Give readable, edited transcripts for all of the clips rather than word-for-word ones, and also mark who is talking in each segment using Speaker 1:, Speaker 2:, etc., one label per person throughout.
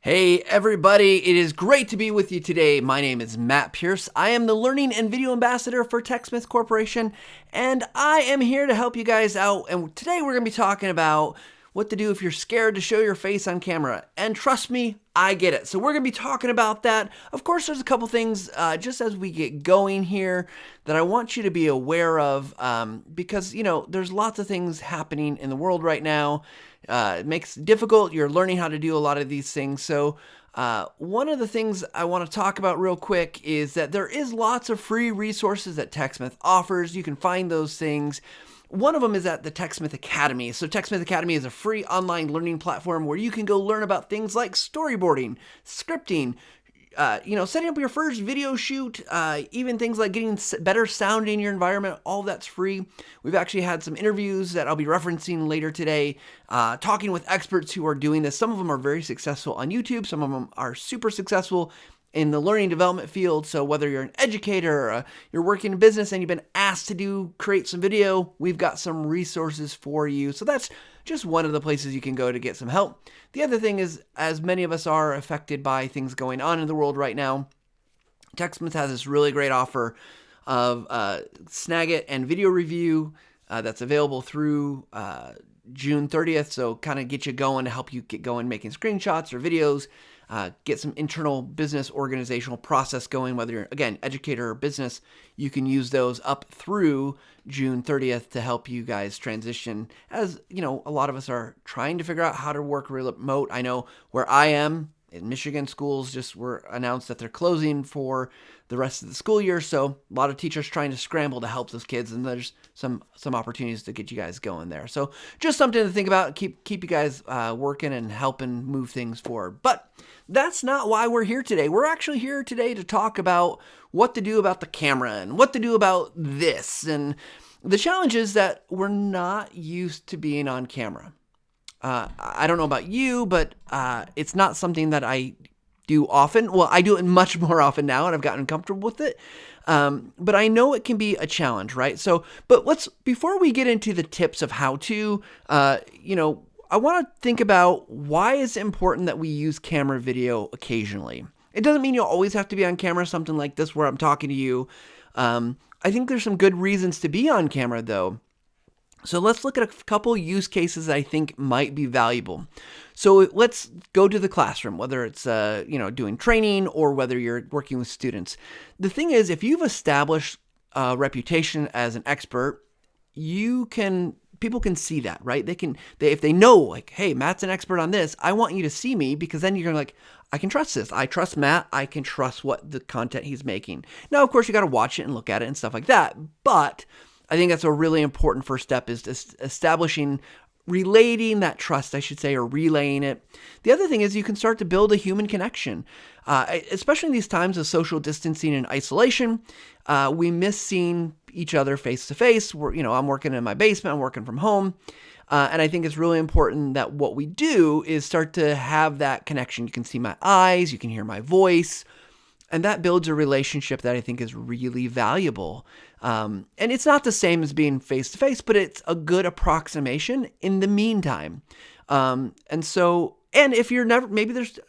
Speaker 1: Hey everybody, it is great to be with you today. My name is Matt Pierce. I am the Learning and Video Ambassador for TechSmith Corporation, and I am here to help you guys out. And today we're going to be talking about what to do if you're scared to show your face on camera. And trust me, I get it. So we're going to be talking about that. Of course, there's a couple things just as we get going here that I want you to be aware of because, there's lots of things happening in the world right now. It makes it difficult. You're learning how to do a lot of these things. So one of the things I want to talk about real quick is that there is lots of free resources that TechSmith offers. You can find those things. One of them is at the TechSmith Academy. So TechSmith Academy is a free online learning platform where you can go learn about things like storyboarding, scripting, setting up your first video shoot, even things like getting better sound in your environment. All that's free. We've actually had some interviews that I'll be referencing later today, talking with experts who are doing this. Some of them are very successful on YouTube. Some of them are super successful in the learning development field. So whether you're an educator or you're working in business and you've been asked to create some video, we've got some resources for you. So that's just one of the places you can go to get some help. The other thing is, as many of us are affected by things going on in the world right now, TechSmith has this really great offer of Snagit and video review that's available through June 30th. So kind of get you going to help you get going making screenshots or videos. Get some internal business organizational process going, whether you're, again, educator or business. You can use those up through June 30th to help you guys transition. As, a lot of us are trying to figure out how to work remote. I know where I am in Michigan, schools just were announced that they're closing for the rest of the school year. So a lot of teachers trying to scramble to help those kids, and there's some opportunities to get you guys going there. So just something to think about, keep you guys working and helping move things forward. But that's not why we're here today. We're actually here today to talk about what to do about the camera and what to do about this. And the challenge is that we're not used to being on camera. I don't know about you, but it's not something that I do often. Well, I do it much more often now, and I've gotten comfortable with it. But I know it can be a challenge, right? So, but before we get into the tips of how to, I want to think about why it's important that we use camera video occasionally. It doesn't mean you'll always have to be on camera, something like this where I'm talking to you. I think there's some good reasons to be on camera, though. So let's look at a couple use cases that I think might be valuable. So let's go to the classroom, whether it's doing training or whether you're working with students. The thing is, if you've established a reputation as an expert, people can see that, right? If they know, like, hey, Matt's an expert on this, I want you to see me, because then you're like, I can trust this. I trust Matt. I can trust what the content he's making. Now, of course, you got to watch it and look at it and stuff like that, but I think that's a really important first step, is relating that trust, I should say, or relaying it. The other thing is you can start to build a human connection, especially in these times of social distancing and isolation. We miss seeing each other face to face. I'm working in my basement, I'm working from home. And I think it's really important that what we do is start to have that connection. You can see my eyes, you can hear my voice. And that builds a relationship that I think is really valuable. And it's not the same as being face-to-face, but it's a good approximation in the meantime. And if you're maybe there's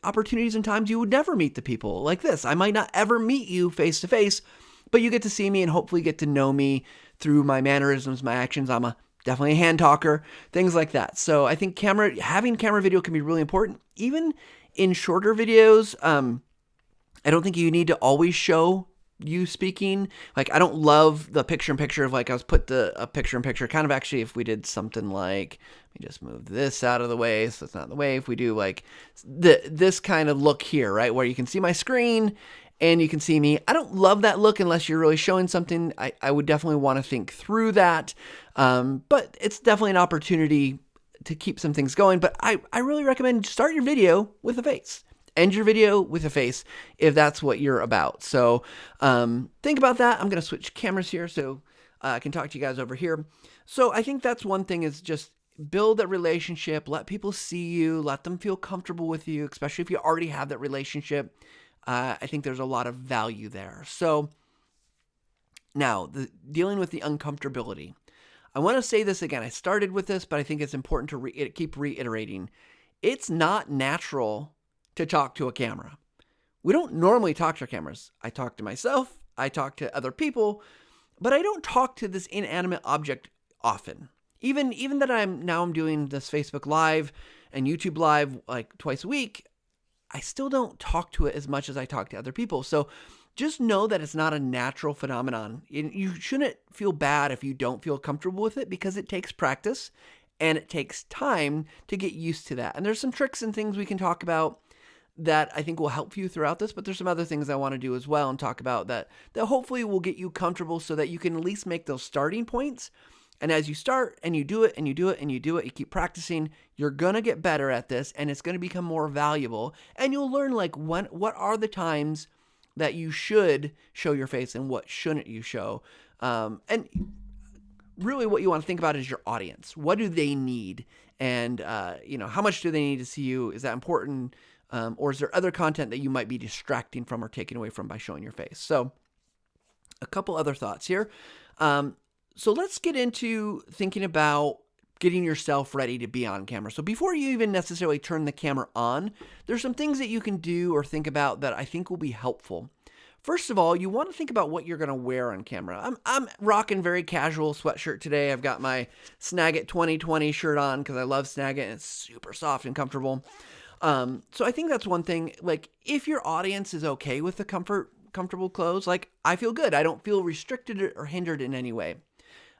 Speaker 1: opportunities and times you would never meet the people like this. I might not ever meet you face-to-face, but you get to see me and hopefully get to know me through my mannerisms, my actions. I'm definitely a hand talker, things like that. So I think having camera video can be really important. Even in shorter videos, I don't think you need to always show you speaking. Like, I don't love the picture-in-picture of, like, I was put a picture-in-picture. Kind of actually, if we did something like, let me just move this out of the way so it's not in the way. If we do, like, this kind of look here, right, where you can see my screen and you can see me. I don't love that look unless you're really showing something. I would definitely want to think through that. But it's definitely an opportunity to keep some things going. But I really recommend start your video with a face. End your video with a face if that's what you're about. So think about that. I'm going to switch cameras here so I can talk to you guys over here. So I think that's one thing, is just build a relationship. Let people see you. Let them feel comfortable with you, especially if you already have that relationship. I think there's a lot of value there. So now, dealing with the uncomfortability. I want to say this again. I started with this, but I think it's important to keep reiterating. It's not natural to talk to a camera. We don't normally talk to our cameras. I talk to myself, I talk to other people, but I don't talk to this inanimate object often. Even that I'm doing this Facebook Live and YouTube Live like twice a week, I still don't talk to it as much as I talk to other people. So just know that it's not a natural phenomenon. You shouldn't feel bad if you don't feel comfortable with it, because it takes practice and it takes time to get used to that. And there's some tricks and things we can talk about that I think will help you throughout this, but there's some other things I want to do as well and talk about that hopefully will get you comfortable so that you can at least make those starting points. And as you start and you do it and you do it and you do it, you keep practicing, you're going to get better at this and it's going to become more valuable. And you'll learn like what are the times that you should show your face and what shouldn't you show. And really what you want to think about is your audience. What do they need? And, how much do they need to see you? Is that important? Or is there other content that you might be distracting from or taking away from by showing your face? So a couple other thoughts here. So let's get into thinking about getting yourself ready to be on camera. So before you even necessarily turn the camera on, there's some things that you can do or think about that I think will be helpful. First of all, you want to think about what you're going to wear on camera. I'm rocking very casual sweatshirt today. I've got my Snagit 2020 shirt on because I love Snagit and it's super soft and comfortable. So I think that's one thing. Like, if your audience is okay with the comfortable clothes, like, I feel good. I don't feel restricted or hindered in any way.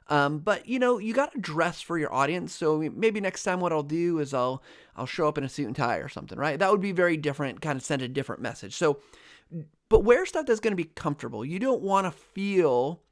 Speaker 1: But you got to dress for your audience. So maybe next time what I'll do is I'll show up in a suit and tie or something, right? That would be very different, kind of send a different message. So, but wear stuff that's going to be comfortable. You don't want to feel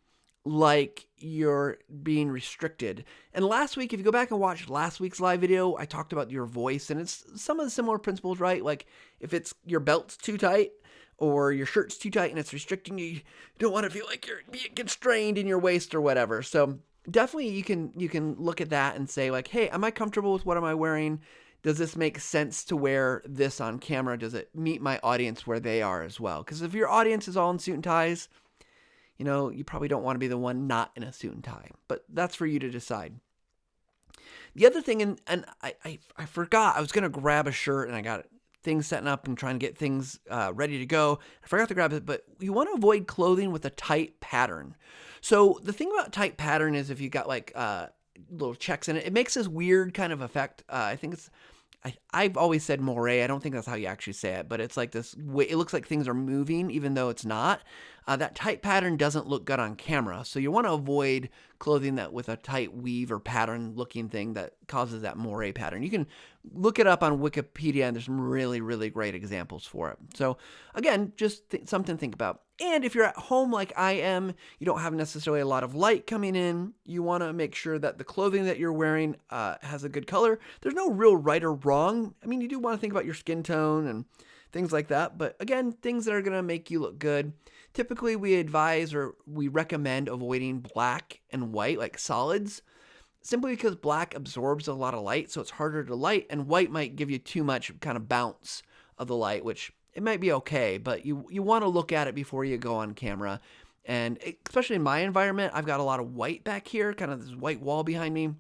Speaker 1: like you're being restricted. And last week, if you go back and watch last week's live video, I talked about your voice, and it's some of the similar principles, right? Like if it's your belt's too tight or your shirt's too tight and it's restricting you, you don't want to feel like you're being constrained in your waist or whatever. So definitely you can look at that and say like, hey, am I comfortable with what am I wearing? Does this make sense to wear this on camera? Does it meet my audience where they are as well? Because if your audience is all in suit and ties, you probably don't want to be the one not in a suit and tie, but that's for you to decide. The other thing, and I forgot, I was going to grab a shirt and I got things setting up and trying to get things ready to go. I forgot to grab it, but you want to avoid clothing with a tight pattern. So the thing about tight pattern is if you got like little checks in it, it makes this weird kind of effect. I think I've always said moire. I don't think that's how you actually say it, but it's like this way. It looks like things are moving, even though it's not. That tight pattern doesn't look good on camera. So you want to avoid clothing that with a tight weave or pattern looking thing that causes that moire pattern. You can look it up on Wikipedia and there's some really, really great examples for it. So again, just something to think about. And if you're at home like I am, you don't have necessarily a lot of light coming in. You want to make sure that the clothing that you're wearing has a good color. There's no real right or wrong. I mean, you do want to think about your skin tone and things like that. But again, things that are going to make you look good. Typically, we advise or we recommend avoiding black and white, like solids, simply because black absorbs a lot of light, so it's harder to light, and white might give you too much kind of bounce of the light, which it might be okay, but you want to look at it before you go on camera. And especially in my environment, I've got a lot of white back here, kind of this white wall behind me.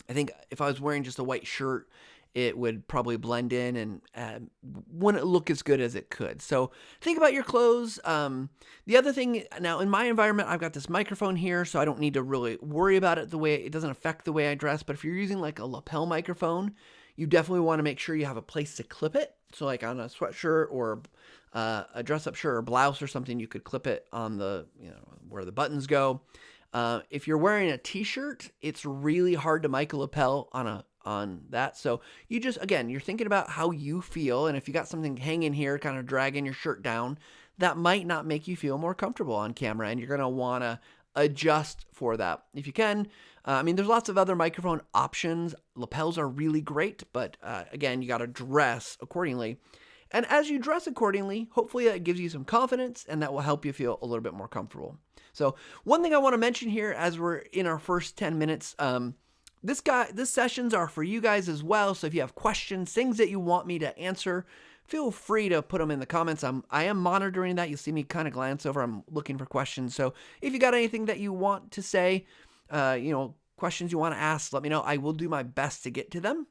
Speaker 1: I think if I was wearing just a white shirt, it would probably blend in and wouldn't look as good as it could. So think about your clothes. The other thing, now in my environment, I've got this microphone here, so I don't need to really worry about it it doesn't affect the way I dress. But if you're using like a lapel microphone, you definitely want to make sure you have a place to clip it. So like on a sweatshirt or a dress-up shirt or blouse or something, you could clip it on the, where the buttons go. If you're wearing a t-shirt, it's really hard to mic a lapel on that. So you just, again, you're thinking about how you feel. And if you got something hanging here, kind of dragging your shirt down, that might not make you feel more comfortable on camera. And you're going to want to adjust for that if you can. There's lots of other microphone options. Lapels are really great, but again, you got to dress accordingly. And as you dress accordingly, hopefully that gives you some confidence and that will help you feel a little bit more comfortable. So one thing I want to mention here as we're in our first 10 minutes, this sessions are for you guys as well. So if you have questions, things that you want me to answer, feel free to put them in the comments. I am monitoring that. You'll see me kind of glance over. I'm looking for questions. So if you got anything that you want to say, questions you want to ask, let me know. I will do my best to get to them.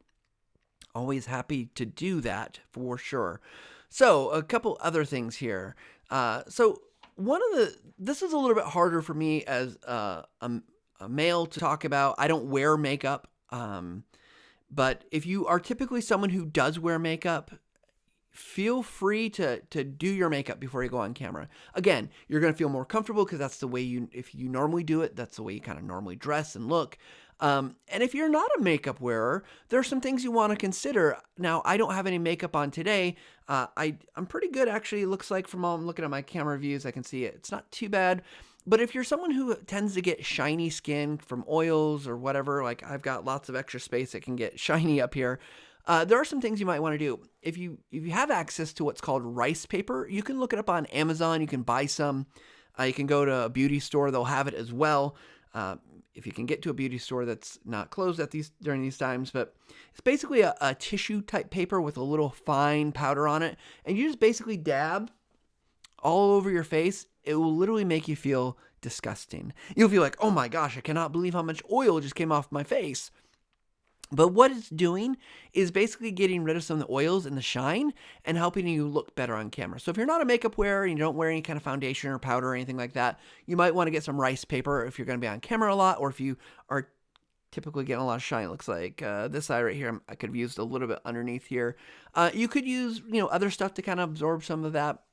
Speaker 1: Always happy to do that for sure. So a couple other things here. So this is a little bit harder for me as a male to talk about. I don't wear makeup. But if you are typically someone who does wear makeup, feel free to do your makeup before you go on camera. Again, you're going to feel more comfortable because that's the way if you normally do it, that's the way you kind of normally dress and look. And if you're not a makeup wearer, there are some things you want to consider. Now, I don't have any makeup on today. I'm pretty good, actually. It looks like from all I'm looking at my camera views, I can see it. It's not too bad. But if you're someone who tends to get shiny skin from oils or whatever, like I've got lots of extra space that can get shiny up here, there are some things you might want to do. If you have access to what's called rice paper, you can look it up on Amazon. You can buy some. You can go to a beauty store. They'll have it as well. If you can get to a beauty store that's not closed during these times. But it's basically a tissue type paper with a little fine powder on it. And you just basically dab all over your face. It will literally make you feel disgusting. You'll feel like, oh my gosh, I cannot believe how much oil just came off my face. But what it's doing is basically getting rid of some of the oils and the shine and helping you look better on camera. So if you're not a makeup wearer and you don't wear any kind of foundation or powder or anything like that, you might want to get some rice paper if you're going to be on camera a lot, or if you are typically getting a lot of shine. It looks like this eye right here, I could have used a little bit underneath here. You could use, other stuff to kind of absorb some of that.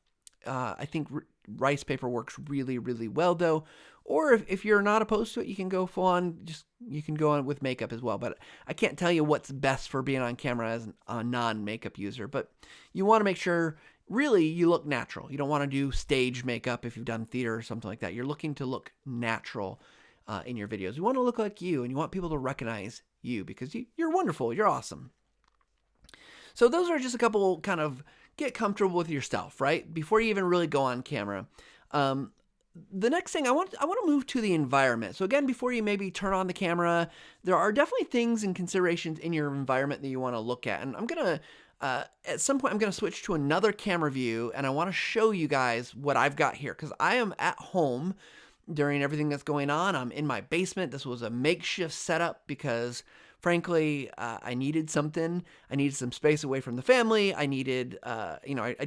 Speaker 1: I think rice paper works really, really well though. Or if you're not opposed to it, you can go full on, you can go on with makeup as well. But I can't tell you what's best for being on camera as a non-makeup user. But you want to make sure, really, you look natural. You don't want to do stage makeup if you've done theater or something like that. You're looking to look natural in your videos. You want to look like you, and you want people to recognize you because you're wonderful. You're awesome. So those are just a couple kind of get comfortable with yourself, right? Before you even really go on camera. The next thing I want to move to the environment. So again, before you maybe turn on the camera, there are definitely things and considerations in your environment that you want to look at. And I'm going to, at some point, I'm going to switch to another camera view, and I want to show you guys what I've got here because I am at home during everything that's going on. I'm in my basement. This was a makeshift setup because frankly, I needed something. I needed some space away from the family. I needed, I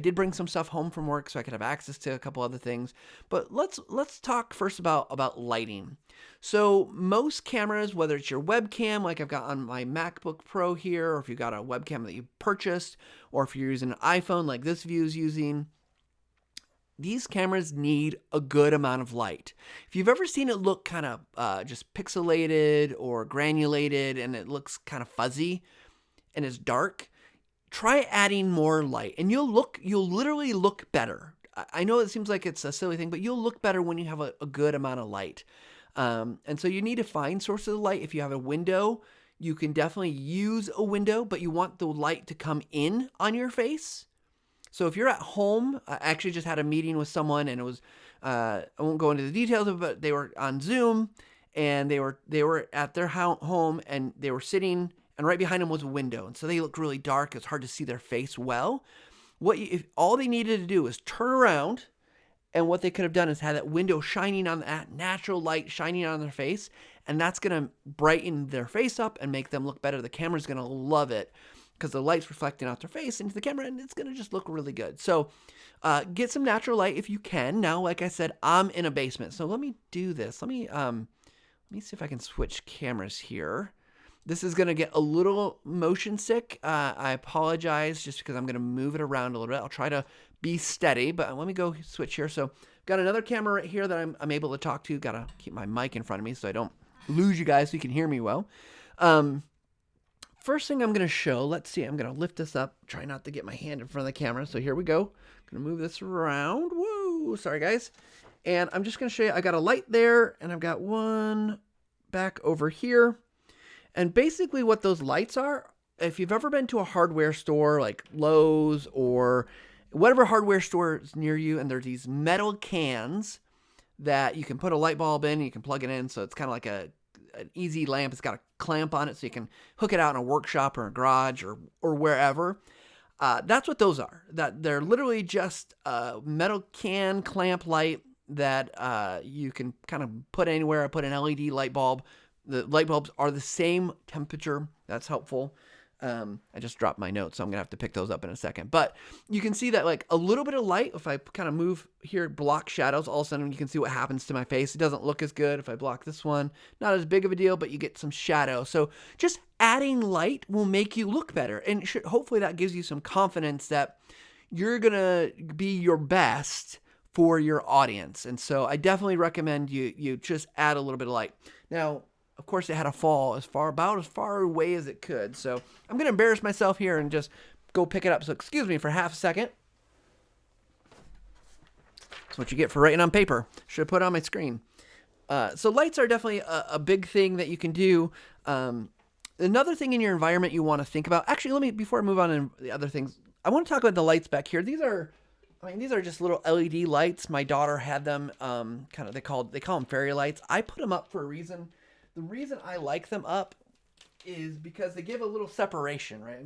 Speaker 1: did bring some stuff home from work so I could have access to a couple other things. But let's talk first about lighting. So most cameras, whether it's your webcam, like I've got on my MacBook Pro here, or if you've got a webcam that you purchased, or if you're using an iPhone like this view is using, these cameras need a good amount of light. If you've ever seen it look kind of just pixelated or granulated and it looks kind of fuzzy and it's dark, try adding more light and you'll literally look better. I know it seems like it's a silly thing, but you'll look better when you have a good amount of light. And so you need to find sources of light. If you have a window, you can definitely use a window, but you want the light to come in on your face. So if you're at home, I actually just had a meeting with someone and it was, I won't go into the details of it, but they were on Zoom and they were at their home and they were sitting and right behind them was a window. And so they looked really dark. It's hard to see their face well. If all they needed to do was turn around, and what they could have done is had that window shining on that natural light shining on their face. And that's going to brighten their face up and make them look better. The camera's going to love it, because the light's reflecting off their face into the camera, and it's going to just look really good. So get some natural light if you can. Now, like I said, I'm in a basement. So let me do this. Let me see if I can switch cameras here. This is going to get a little motion sick. I apologize just because I'm going to move it around a little bit. I'll try to be steady, but let me go switch here. So I've got another camera right here that I'm able to talk to. Got to keep my mic in front of me so I don't lose you guys so you can hear me well. First thing I'm going to show, let's see, I'm going to lift this up, try not to get my hand in front of the camera. So here we go. I'm going to move this around. Woo, sorry guys. And I'm just going to show you, I got a light there and I've got one back over here. And basically what those lights are, if you've ever been to a hardware store like Lowe's or whatever hardware store is near you, and there's these metal cans that you can put a light bulb in, and you can plug it in. So it's kind of like an easy lamp. It's got a clamp on it so you can hook it out in a workshop or a garage or wherever. That's what those are. That they're literally just a metal can clamp light that you can kind of put anywhere. I put an LED light bulb. The light bulbs are the same temperature. That's helpful. I just dropped my notes, so I'm gonna have to pick those up in a second. But you can see that like a little bit of light, if I kind of move here, block shadows, all of a sudden you can see what happens to my face. It doesn't look as good if I block this one. Not as big of a deal, but you get some shadow. So just adding light will make you look better. And hopefully that gives you some confidence that you're gonna be your best for your audience. And so I definitely recommend you just add a little bit of light. Now, of course, it had to fall about as far away as it could. So I'm going to embarrass myself here and just go pick it up. So excuse me for half a second. That's what you get for writing on paper. Should have put it on my screen. So lights are definitely a big thing that you can do. Another thing in your environment you want to think about. Actually, before I move on to the other things, I want to talk about the lights back here. These are just little LED lights. My daughter had them. They call them fairy lights. I put them up for a reason. The reason I like them up is because they give a little separation, right?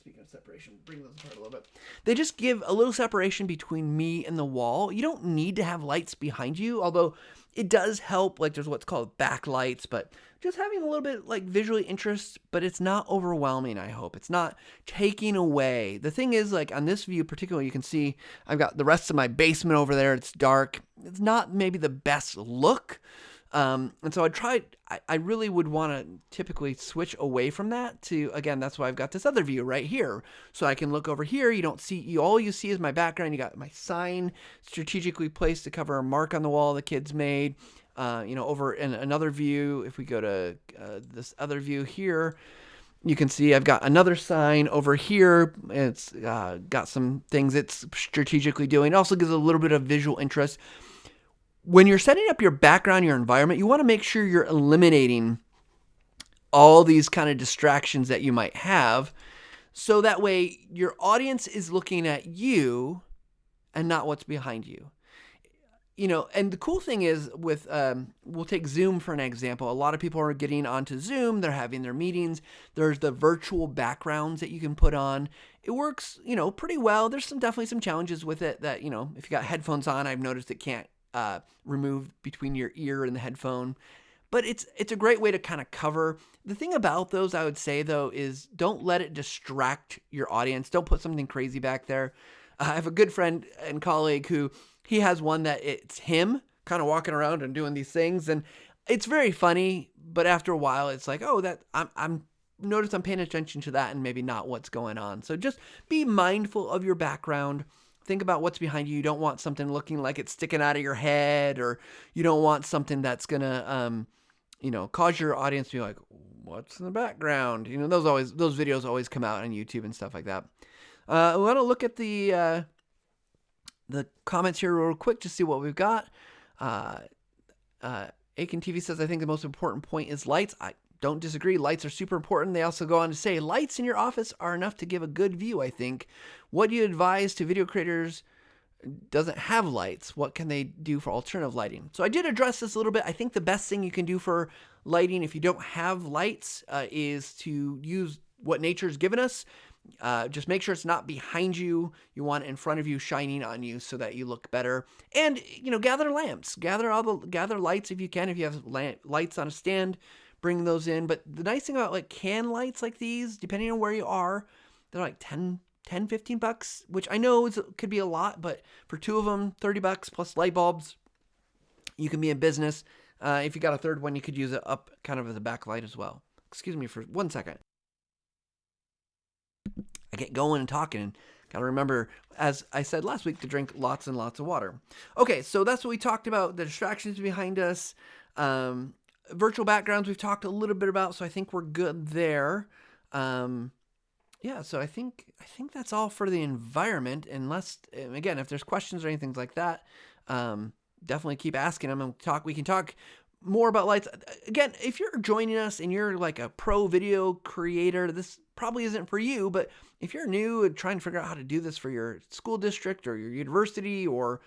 Speaker 1: Speaking of separation, bring those apart a little bit. They just give a little separation between me and the wall. You don't need to have lights behind you, although it does help. Like there's what's called backlights, but just having a little bit like visually interest, but it's not overwhelming, I hope. It's not taking away. The thing is, like on this view particularly, you can see I've got the rest of my basement over there. It's dark. It's not maybe the best look. And so I really would want to typically switch away from that to, again, that's why I've got this other view right here. So I can look over here. You don't see, all you see is my background. You got my sign strategically placed to cover a mark on the wall the kids made. Over in another view, if we go to this other view here, you can see I've got another sign over here. It's got some things it's strategically doing. It also gives a little bit of visual interest. When you're setting up your background, your environment, you want to make sure you're eliminating all these kind of distractions that you might have. So that way your audience is looking at you and not what's behind you. And the cool thing is with, we'll take Zoom for an example. A lot of people are getting onto Zoom. They're having their meetings. There's the virtual backgrounds that you can put on. It works, pretty well. There's definitely some challenges with it that, if you got headphones on, I've noticed it can't remove between your ear and the headphone. But it's a great way to kind of cover. The thing about those, I would say, though, is don't let it distract your audience. Don't put something crazy back there. I have a good friend and colleague who he has one that it's him kind of walking around and doing these things. And it's very funny. But after a while, it's like, oh, that I'm notice I'm paying attention to that and maybe not what's going on. So just be mindful of your background. Think about what's behind you. You don't want something looking like it's sticking out of your head, or you don't want something that's going to, cause your audience to be like, what's in the background? Those videos always come out on YouTube and stuff like that. I want to look at the comments here real quick to see what we've got. Aiken TV says, I think the most important point is lights. I don't disagree. Lights are super important. They also go on to say, lights in your office are enough to give a good view, I think. What do you advise to video creators doesn't have lights? What can they do for alternative lighting? So I did address this a little bit. I think the best thing you can do for lighting if you don't have lights is to use what nature's given us. Just make sure it's not behind you. You want it in front of you, shining on you so that you look better. And, gather lamps. Gather lights if you can. If you have lights on a stand, bring those in. But the nice thing about can lights like these, depending on where you are, they're like $10-15, which I know could be a lot, but for two of them, $30 plus light bulbs, you can be in business. If you got a third one, you could use it up kind of as a backlight as well. Excuse me for 1 second. I get going and talking and got to remember, as I said last week, to drink lots and lots of water. Okay, so that's what we talked about, the distractions behind us. Virtual backgrounds we've talked a little bit about, so I think we're good there. So I think that's all for the environment, unless, again, if there's questions or anything like that, definitely keep asking them and we can talk more about lights. Again, if you're joining us and you're like a pro video creator, this probably isn't for you, but if you're new and trying to figure out how to do this for your school district or your university, or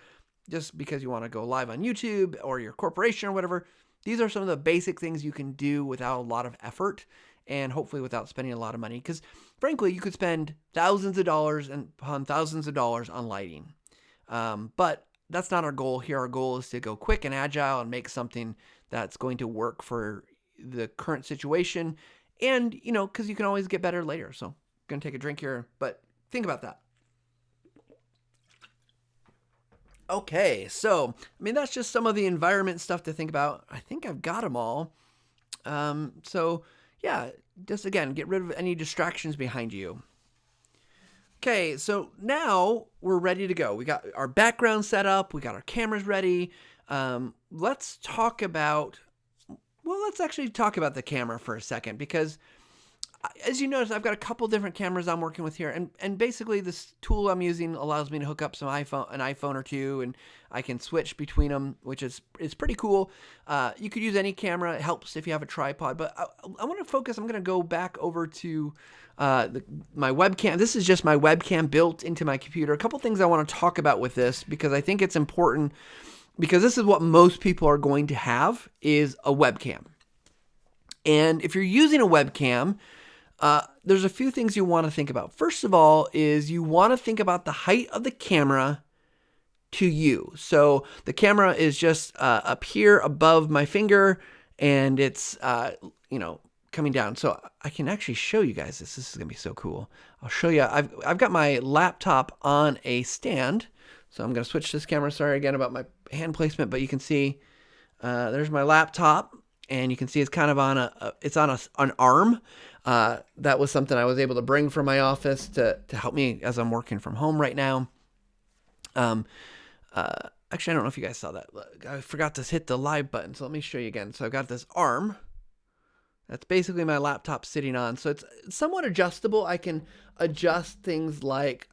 Speaker 1: just because you want to go live on YouTube or your corporation or whatever, these are some of the basic things you can do without a lot of effort and hopefully without spending a lot of money. Because frankly, you could spend thousands of dollars upon thousands of dollars on lighting. But that's not our goal here. Our goal is to go quick and agile and make something that's going to work for the current situation And, because you can always get better later. So I'm going to take a drink here, but think about that. Okay, so, that's just some of the environment stuff to think about. I think I've got them all. So, yeah, just again, get rid of any distractions behind you. Okay, so now we're ready to go. We got our background set up. We got our cameras ready. Let's actually talk about the camera for a second, because as you notice, I've got a couple different cameras I'm working with here, and basically this tool I'm using allows me to hook up an iPhone or two, and I can switch between them, which is pretty cool. You could use any camera. It helps if you have a tripod, but I want to focus. I'm going to go back over to my webcam. This is just my webcam built into my computer. A couple things I want to talk about with this, because I think it's important, because this is what most people are going to have, is a webcam. And if you're using a webcam, there's a few things you want to think about. First of all is you want to think about the height of the camera to you. So the camera is just up here above my finger, and it's coming down. So I can actually show you guys this. This is gonna be so cool. I'll show you. I've got my laptop on a stand. So I'm gonna switch this camera. Sorry again about my hand placement, but you can see there's my laptop. And you can see it's kind of on an arm. That was something I was able to bring from my office to help me as I'm working from home right now. Actually, I don't know if you guys saw that. I forgot to hit the live button, so let me show you again. So I've got this arm. That's basically my laptop sitting on. So it's somewhat adjustable. I can adjust things like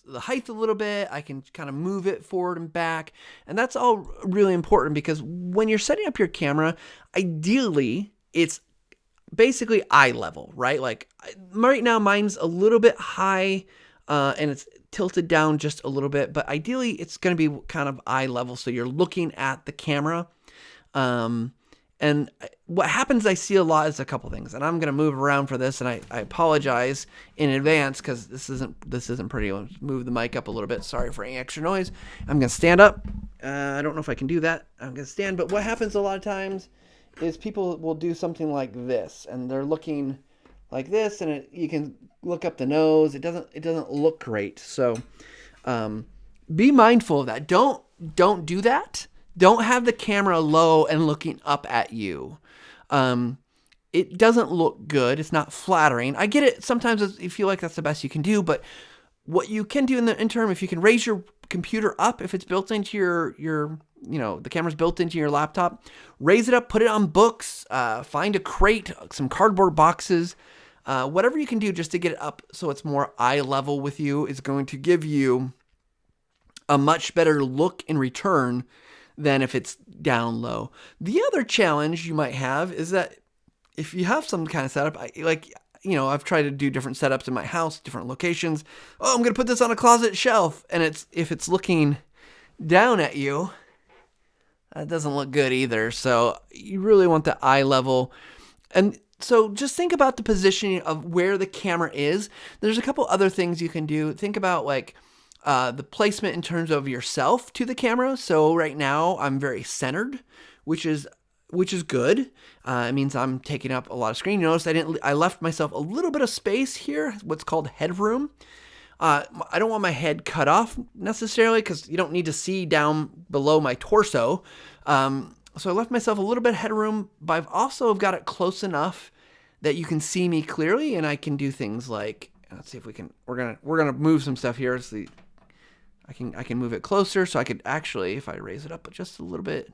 Speaker 1: the height a little bit. I can kind of move it forward and back. And that's all really important, because when you're setting up your camera, ideally it's basically eye level, right? Like right now mine's a little bit high and it's tilted down just a little bit, but ideally it's going to be kind of eye level. So you're looking at the camera. And what happens, I see a lot, is a couple things, and I'm going to move around for this, and I apologize in advance, because this isn't pretty. Let's move the mic up a little bit. Sorry for any extra noise. I'm going to stand up. I don't know if I can do that. I'm going to stand, but what happens a lot of times is people will do something like this, and they're looking like this, and you can look up the nose. It doesn't look great. So be mindful of that. Don't do that. Don't have the camera low and looking up at you. It doesn't look good. It's not flattering. I get it. Sometimes you feel like that's the best you can do, but what you can do in the interim, if you can raise your computer up, if it's built into your the camera's built into your laptop, raise it up, put it on books, find a crate, some cardboard boxes, whatever you can do just to get it up so it's more eye level with you is going to give you a much better look in return than if it's down low. The other challenge you might have is that if you have some kind of setup, I've tried to do different setups in my house, different locations. Oh, I'm going to put this on a closet shelf. And if it's looking down at you, that doesn't look good either. So you really want the eye level. And so just think about the positioning of where the camera is. There's a couple other things you can do. Think about the placement in terms of yourself to the camera. So right now I'm very centered, which is good. It means I'm taking up a lot of screen. You notice I left myself a little bit of space here, what's called headroom. I don't want my head cut off necessarily, because you don't need to see down below my torso. So I left myself a little bit of headroom, but I've also got it close enough that you can see me clearly, and I can do things like, let's see if we can, we're gonna move some stuff here. I can move it closer, so I could actually, if I raise it up just a little bit,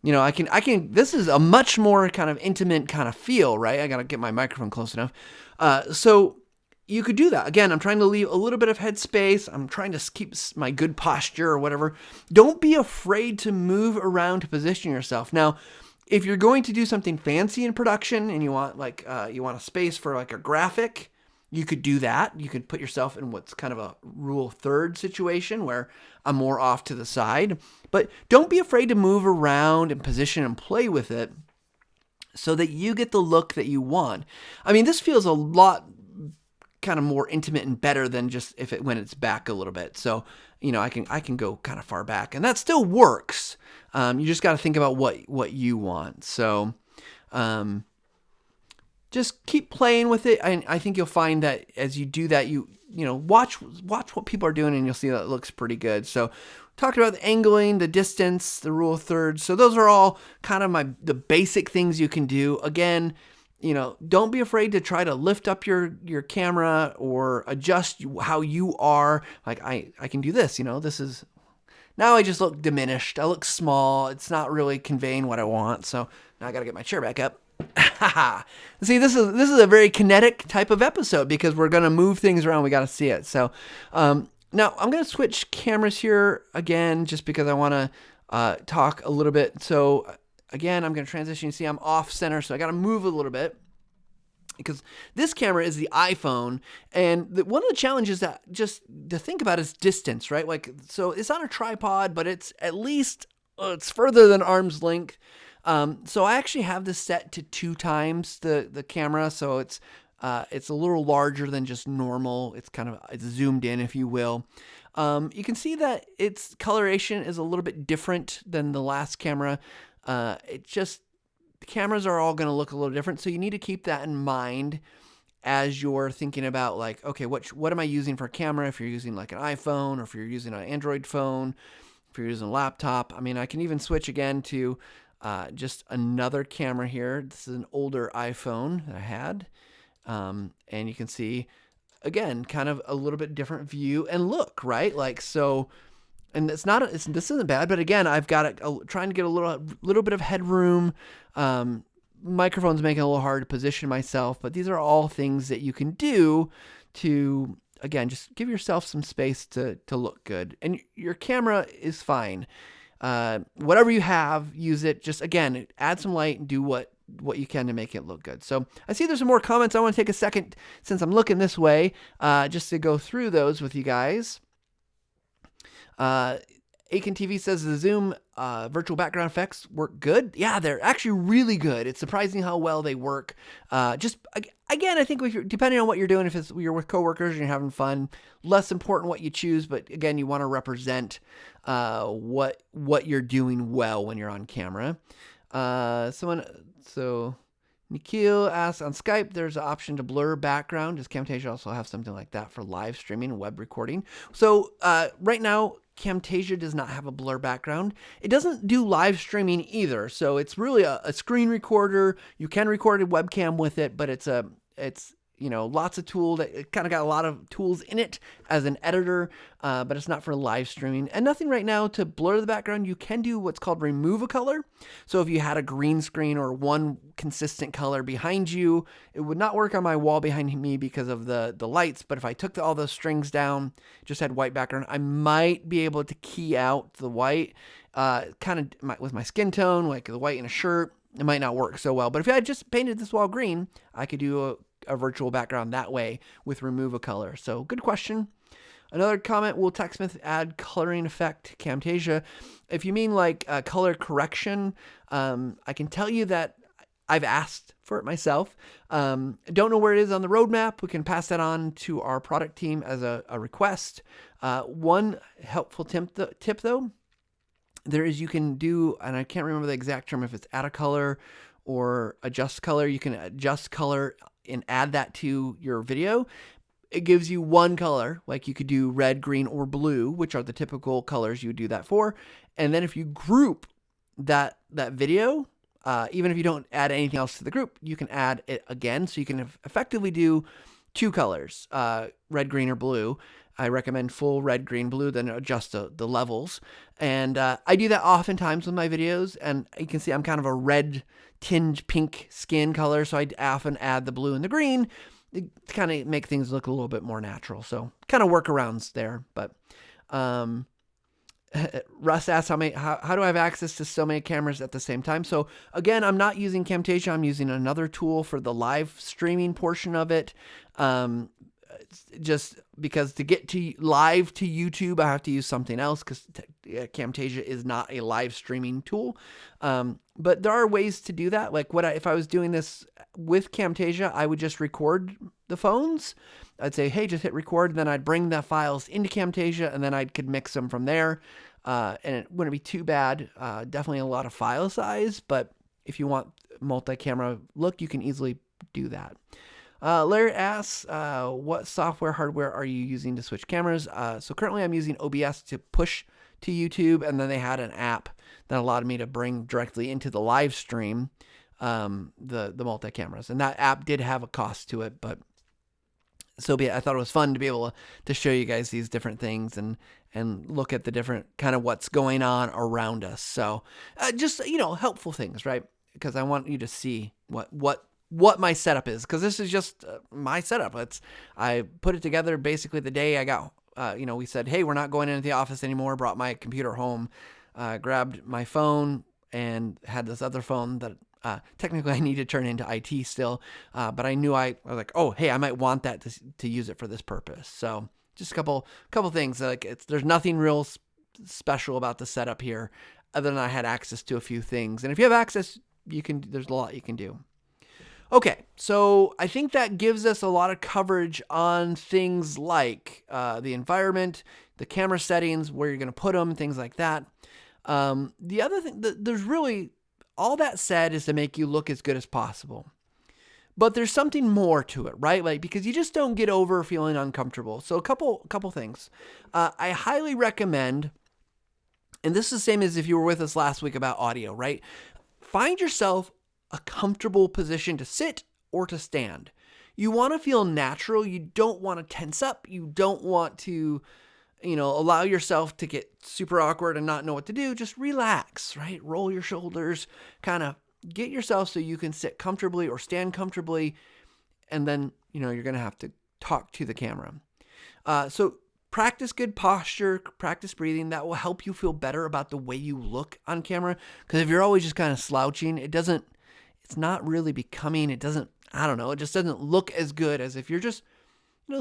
Speaker 1: I can, this is a much more kind of intimate kind of feel, right? I got to get my microphone close enough. So you could do that. Again, I'm trying to leave a little bit of head space. I'm trying to keep my good posture or whatever. Don't be afraid to move around to position yourself. Now, if you're going to do something fancy in production and you want a space for like a graphic, you could do that. You could put yourself in what's kind of a rule third situation where I'm more off to the side. But don't be afraid to move around and position and play with it so that you get the look that you want. I mean, this feels a lot kind of more intimate and better than just when it's back a little bit. So, I can go kind of far back, and that still works. You just got to think about what you want. So, just keep playing with it. I think you'll find that as you do that, you know, watch what people are doing, and you'll see that it looks pretty good. So talked about the angling, the distance, the rule of thirds. So those are all kind of the basic things you can do. Again, you know, don't be afraid to try to lift up your camera or adjust how you are. Like I can do this, you know, this is, now I just look diminished. I look small. It's not really conveying what I want. So now I got to get my chair back up. See, this is a very kinetic type of episode because we're going to move things around. We got to see it. So, now I'm going to switch cameras here again, just because I want to, talk a little bit. So again, I'm going to transition. You see, I'm off center, so I got to move a little bit, because this camera is the iPhone, and one of the challenges that just to think about is distance, right? Like, so it's on a tripod, but it's at least, it's further than arm's length. So I actually have this set to 2 times the camera, so it's a little larger than just normal. It's zoomed in, if you will. You can see that its coloration is a little bit different than the last camera. The cameras are all going to look a little different, so you need to keep that in mind as you're thinking about, like, okay, what am I using for a camera? If you're using like an iPhone, or if you're using an Android phone, if you're using a laptop. I mean, I can even switch again to just another camera here. This is an older iPhone that I had, and you can see, again, kind of a little bit different view and look, right? Like, so. And this isn't bad, but again, I've got trying to get a little bit of headroom. Microphone's making it a little hard to position myself, but these are all things that you can do to, again, just give yourself some space to look good. And your camera is fine. Whatever you have, use it. Just, again, add some light and do what you can to make it look good. So I see there's some more comments. I want to take a second, since I'm looking this way, just to go through those with you guys. Aiken TV says the Zoom virtual background effects work good. Yeah, they're actually really good. It's surprising how well they work. Just again, I think depending on what you're doing, if you're with coworkers and you're having fun, less important what you choose. But again, you want to represent what you're doing well when you're on camera. Nikhil asks, on Skype, there's an option to blur background. Does Camtasia also have something like that for live streaming and web recording? So right now, Camtasia does not have a blur background. It doesn't do live streaming either. So it's really a screen recorder. You can record a webcam with it, but it's lots of tools. It kind of got a lot of tools in it as an editor, but it's not for live streaming. And nothing right now to blur the background. You can do what's called remove a color. So if you had a green screen or one consistent color behind you, it would not work on my wall behind me because of the lights. But if I took all those strings down, just had white background, I might be able to key out the white, with my skin tone, like the white in a shirt. It might not work so well. But if I had just painted this wall green, I could do a virtual background that way with remove a color. So good question. Another comment, will TechSmith add coloring effect to Camtasia? If you mean like color correction, I can tell you that I've asked for it myself. Don't know where it is on the roadmap. We can pass that on to our product team as a request. One helpful tip though, you can do, and I can't remember the exact term, if it's add a color or adjust color. You can adjust color and add that to your video. It gives you one color, like you could do red, green, or blue, which are the typical colors you would do that for. And then if you group that video, even if you don't add anything else to the group, you can add it again. So you can effectively do 2 colors, red, green, or blue. I recommend full red, green, blue, then adjust the levels. And I do that oftentimes with my videos. And you can see I'm kind of a red tinge pink skin color. So I often add the blue and the green to kind of make things look a little bit more natural. So kind of workarounds there. But Russ asks, how do I have access to so many cameras at the same time? So again, I'm not using Camtasia. I'm using another tool for the live streaming portion of it. Just because to get to live to YouTube, I have to use something else because Camtasia is not a live streaming tool. But there are ways to do that. Like if I was doing this with Camtasia, I would just record the phones. I'd say, hey, just hit record. And then I'd bring the files into Camtasia and then I could mix them from there. And it wouldn't be too bad. Definitely a lot of file size, but if you want multi-camera look, you can easily do that. Larry asks, what software, hardware are you using to switch cameras? So currently I'm using OBS to push to YouTube, and then they had an app that allowed me to bring directly into the live stream the multi-cameras. And that app did have a cost to it, but so be it. I thought it was fun to be able to show you guys these different things and look at the different kind of what's going on around us. So just, helpful things, right? Because I want you to see what my setup is, because this is just my setup. I put it together basically the day I got, we said, hey, we're not going into the office anymore. Brought my computer home, grabbed my phone, and had this other phone that technically I need to turn into IT still, but I knew I was like, oh, hey, I might want that to use it for this purpose. So just a couple things. Like there's nothing real special about the setup here, other than I had access to a few things. And if you have access, there's a lot you can do. Okay, so I think that gives us a lot of coverage on things like the environment, the camera settings, where you're going to put them, things like that. The other thing, there's really, all that said is to make you look as good as possible. But there's something more to it, right? Like, because you just don't get over feeling uncomfortable. So a couple things. I highly recommend, and this is the same as if you were with us last week about audio, right? Find yourself a comfortable position to sit or to stand. You want to feel natural. You don't want to tense up. You don't want to, allow yourself to get super awkward and not know what to do. Just relax, right? Roll your shoulders, kind of get yourself so you can sit comfortably or stand comfortably. And then, you're going to have to talk to the camera. So practice good posture, practice breathing. That will help you feel better about the way you look on camera. Because if you're always just kind of slouching, it's not really becoming. It just doesn't look as good as if you're just,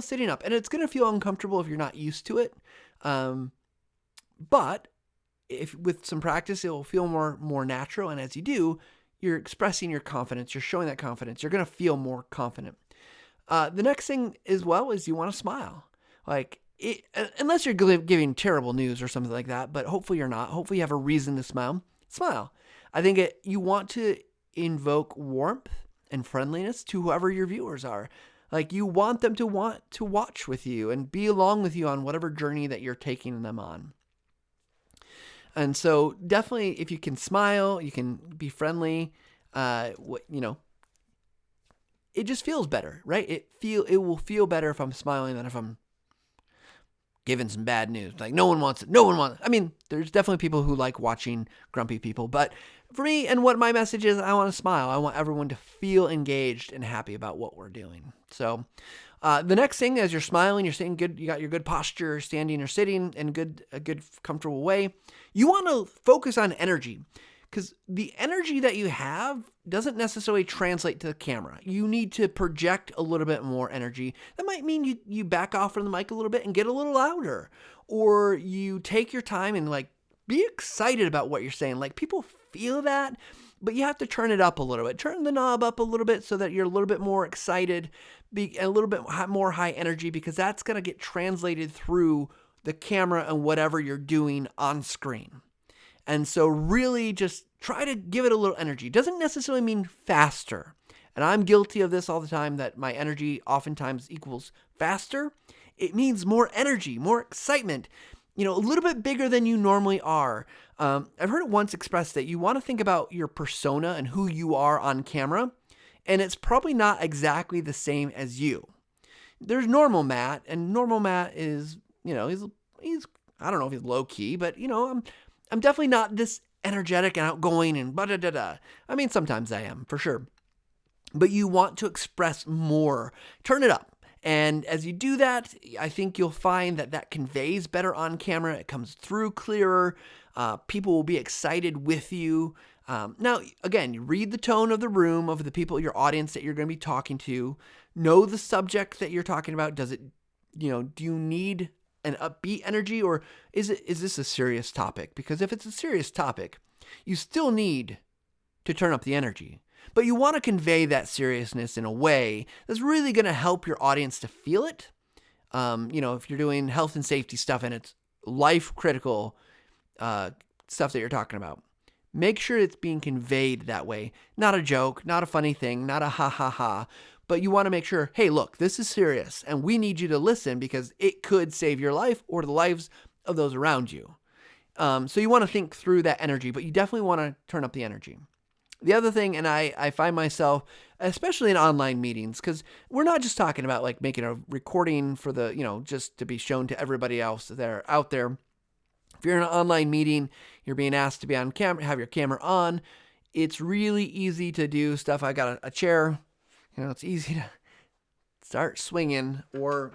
Speaker 1: sitting up. And it's going to feel uncomfortable if you're not used to it. But if with some practice, it will feel more natural. And as you do, you're expressing your confidence. You're showing that confidence. You're going to feel more confident. The next thing as well is you want to smile. Unless you're giving terrible news or something like that, but hopefully you're not. Hopefully you have a reason to smile. Smile. I think you want to invoke warmth and friendliness to whoever your viewers are. Like, you want them to want to watch with you and be along with you on whatever journey that you're taking them on. And so definitely, if you can smile, you can be friendly, it just feels better, right? It will feel better if I'm smiling than if I'm giving some bad news. Like, no one wants it. I mean, there's definitely people who like watching grumpy people, but for me, and what my message is, I want to smile. I want everyone to feel engaged and happy about what we're doing. So the next thing, as you're smiling, you're saying good, you got your good posture, standing or sitting in a good comfortable way. You want to focus on energy, because the energy that you have doesn't necessarily translate to the camera. You need to project a little bit more energy. That might mean you back off from the mic a little bit and get a little louder, or you take your time and be excited about what you're saying. Like, people feel that, but you have to turn it up a little bit. Turn the knob up a little bit so that you're a little bit more excited, be a little bit more high energy, because that's going to get translated through the camera and whatever you're doing on screen. And so really just try to give it a little energy. Doesn't necessarily mean faster. And I'm guilty of this all the time, that my energy oftentimes equals faster. It means more energy, more excitement, a little bit bigger than you normally are. I've heard it once expressed that you want to think about your persona and who you are on camera, and it's probably not exactly the same as you. There's normal Matt, and normal Matt is, he's I don't know if he's low key, but I'm definitely not this energetic and outgoing and blah-da-da-da. I mean, sometimes I am, for sure. But you want to express more. Turn it up. And as you do that, I think you'll find that conveys better on camera. It comes through clearer. People will be excited with you. Now, again, you read the tone of the room, of the people, your audience that you're going to be talking to. Know the subject that you're talking about. Do you need an upbeat energy, or is this a serious topic? Because if it's a serious topic, you still need to turn up the energy. But you want to convey that seriousness in a way that's really going to help your audience to feel it. If you're doing health and safety stuff and it's life critical stuff that you're talking about, make sure it's being conveyed that way. Not a joke, not a funny thing, not a ha ha ha, but you want to make sure, hey, look, this is serious and we need you to listen because it could save your life or the lives of those around you. So you want to think through that energy, but you definitely want to turn up the energy. The other thing, and I find myself, especially in online meetings, because we're not just talking about like making a recording for the, just to be shown to everybody else out there. If you're in an online meeting, you're being asked to be on camera, have your camera on. It's really easy to do stuff. I got a chair, it's easy to start swinging or,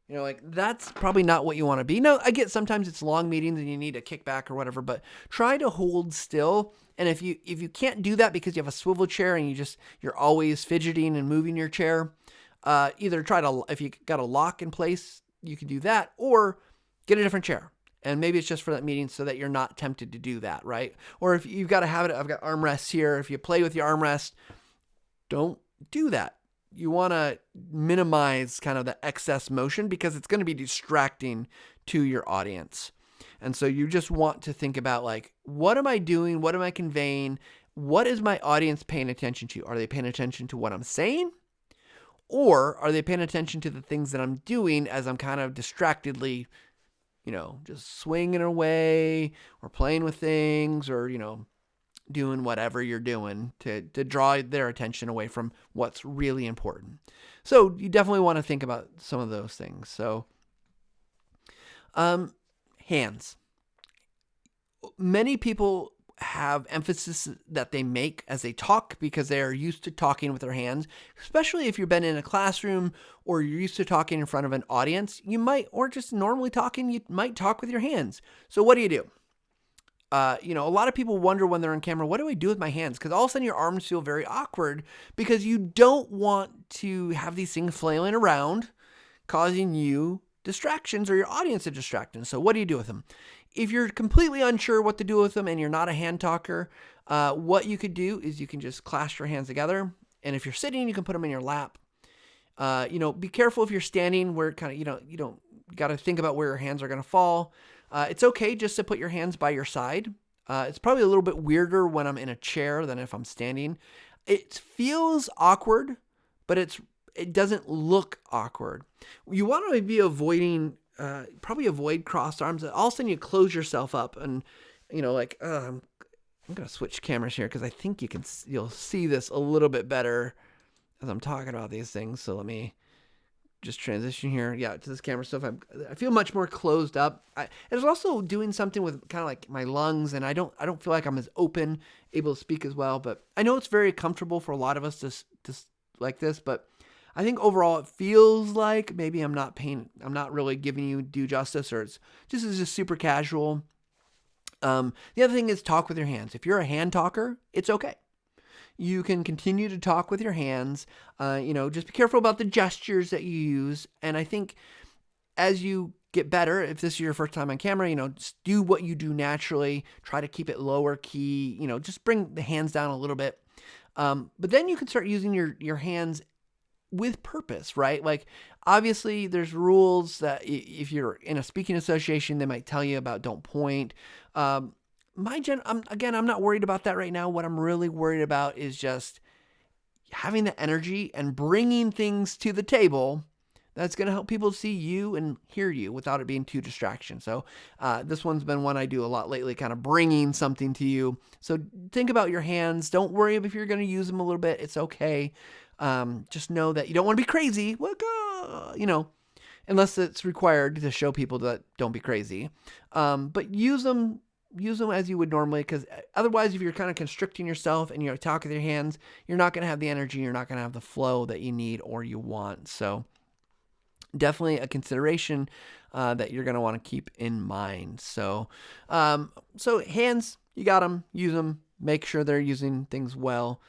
Speaker 1: like that's probably not what you want to be. Now, I get sometimes it's long meetings and you need to kick back or whatever, but try to hold still. And if you can't do that because you have a swivel chair and you're always fidgeting and moving your chair, either if you got a lock in place, you can do that, or get a different chair. And maybe it's just for that meeting so that you're not tempted to do that, right? Or if you've got to have it, I've got armrests here. If you play with your armrest, don't do that. You want to minimize kind of the excess motion because it's going to be distracting to your audience. And so you just want to think about like, what am I doing? What am I conveying? What is my audience paying attention to? Are they paying attention to what I'm saying? Or are they paying attention to the things that I'm doing as I'm kind of distractedly, just swinging away or playing with things or, doing whatever you're doing to draw their attention away from what's really important. So you definitely want to think about some of those things. So, hands. Many people have emphasis that they make as they talk because they are used to talking with their hands, especially if you've been in a classroom or you're used to talking in front of an audience. You might, or just normally talking, you might talk with your hands. So what do? A lot of people wonder when they're on camera, what do I do with my hands? Because all of a sudden your arms feel very awkward because you don't want to have these things flailing around, causing you distractions or your audience a distraction. So what do you do with them? If you're completely unsure what to do with them and you're not a hand talker, what you could do is you can just clasp your hands together. And if you're sitting, you can put them in your lap. Be careful if you're standing where kind of, you got to think about where your hands are going to fall. It's okay just to put your hands by your side. It's probably a little bit weirder when I'm in a chair than if I'm standing. It feels awkward, but it doesn't look awkward. You want to be avoid crossed arms. All of a sudden you close yourself up and, I'm going to switch cameras here because I think you'll see this a little bit better as I'm talking about these things. So let me just transition here. Yeah, to this camera stuff. I feel much more closed up. It's also doing something with kind of like my lungs, and I don't feel like I'm as open, able to speak as well. But I know it's very comfortable for a lot of us to like this, but I think overall it feels like maybe I'm not really giving you due justice, or it's just super casual. The other thing is talk with your hands. If you're a hand talker, it's okay. You can continue to talk with your hands. Just be careful about the gestures that you use. And I think as you get better, if this is your first time on camera, just do what you do naturally. Try to keep it lower key. Just bring the hands down a little bit. But then you can start using your hands with purpose, right? Like, obviously there's rules that if you're in a speaking association, they might tell you about don't point. I'm not worried about that right now. What I'm really worried about is just having the energy and bringing things to the table that's going to help people see you and hear you without it being too distraction. So this one's been one I do a lot lately, kind of bringing something to you. So think about your hands. Don't worry if you're going to use them a little bit. It's okay. Just know that you don't want to be crazy. Unless it's required to show people that don't be crazy. But use them as you would normally, because otherwise, if you're kind of constricting yourself and you're talking with your hands, you're not going to have the energy, you're not going to have the flow that you need or you want. So definitely a consideration that you're going to want to keep in mind. So hands, you got them, use them, make sure they're using things well.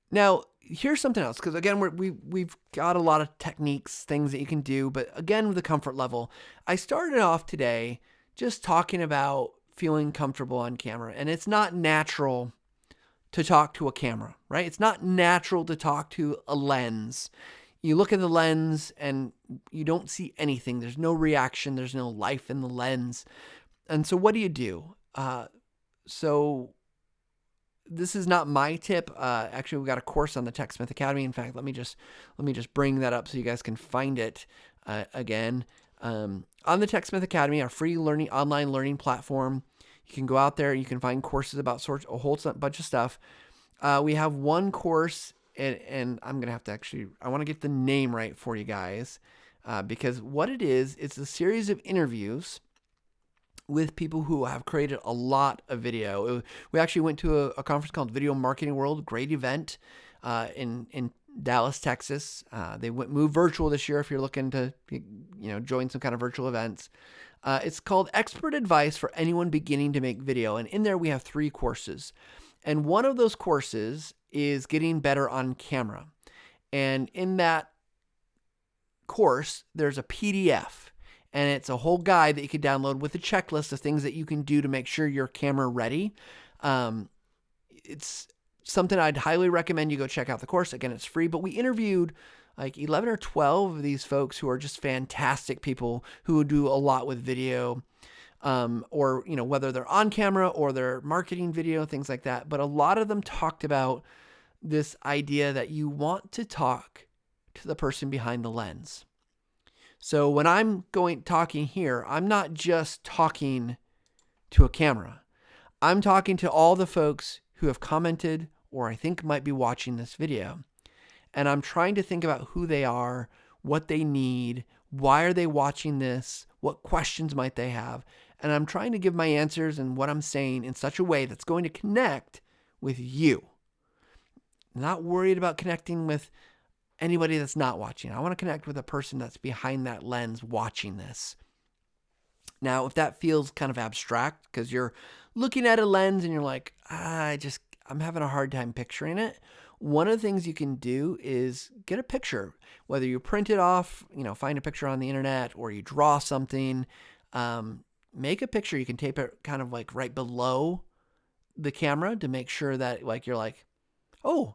Speaker 1: Now, here's something else, because again, we've got a lot of techniques, things that you can do, but again, with the comfort level, I started off today just talking about feeling comfortable on camera, and it's not natural to talk to a camera, right? It's not natural to talk to a lens. You look at the lens and you don't see anything. There's no reaction. There's no life in the lens. And so what do you do? So this is not my tip. Actually, we got a course on the TechSmith Academy. In fact, let me just bring that up so you guys can find it again. On the TechSmith Academy, our free online learning platform, you can go out there. You can find courses about a whole bunch of stuff. We have one course, and I'm gonna have to I want to get the name right for you guys, because what it is, it's a series of interviews with people who have created a lot of video. We actually went to a conference called Video Marketing World, great event in Dallas, Texas. They moved virtual this year if you're looking to join some kind of virtual events. It's called Expert Advice for Anyone Beginning to Make Video. And in there we have 3 courses. And one of those courses is getting better on camera. And in that course, there's a PDF. And it's a whole guide that you can download with a checklist of things that you can do to make sure you're camera ready. It's something I'd highly recommend you go check out the course. Again, it's free, but we interviewed like 11 or 12 of these folks who are just fantastic people who do a lot with video, or, whether they're on camera or they're marketing video, things like that. But a lot of them talked about this idea that you want to talk to the person behind the lens. So when I'm talking here, I'm not just talking to a camera. I'm talking to all the folks who have commented or I think might be watching this video. And I'm trying to think about who they are, what they need, why are they watching this, what questions might they have. And I'm trying to give my answers and what I'm saying in such a way that's going to connect with you. Not worried about connecting with anybody that's not watching. I want to connect with a person that's behind that lens watching this. Now, if that feels kind of abstract because you're looking at a lens and you're like, I'm having a hard time picturing it. One of the things you can do is get a picture, whether you print it off, find a picture on the internet or you draw something, make a picture. You can tape it kind of like right below the camera to make sure that you're like, oh,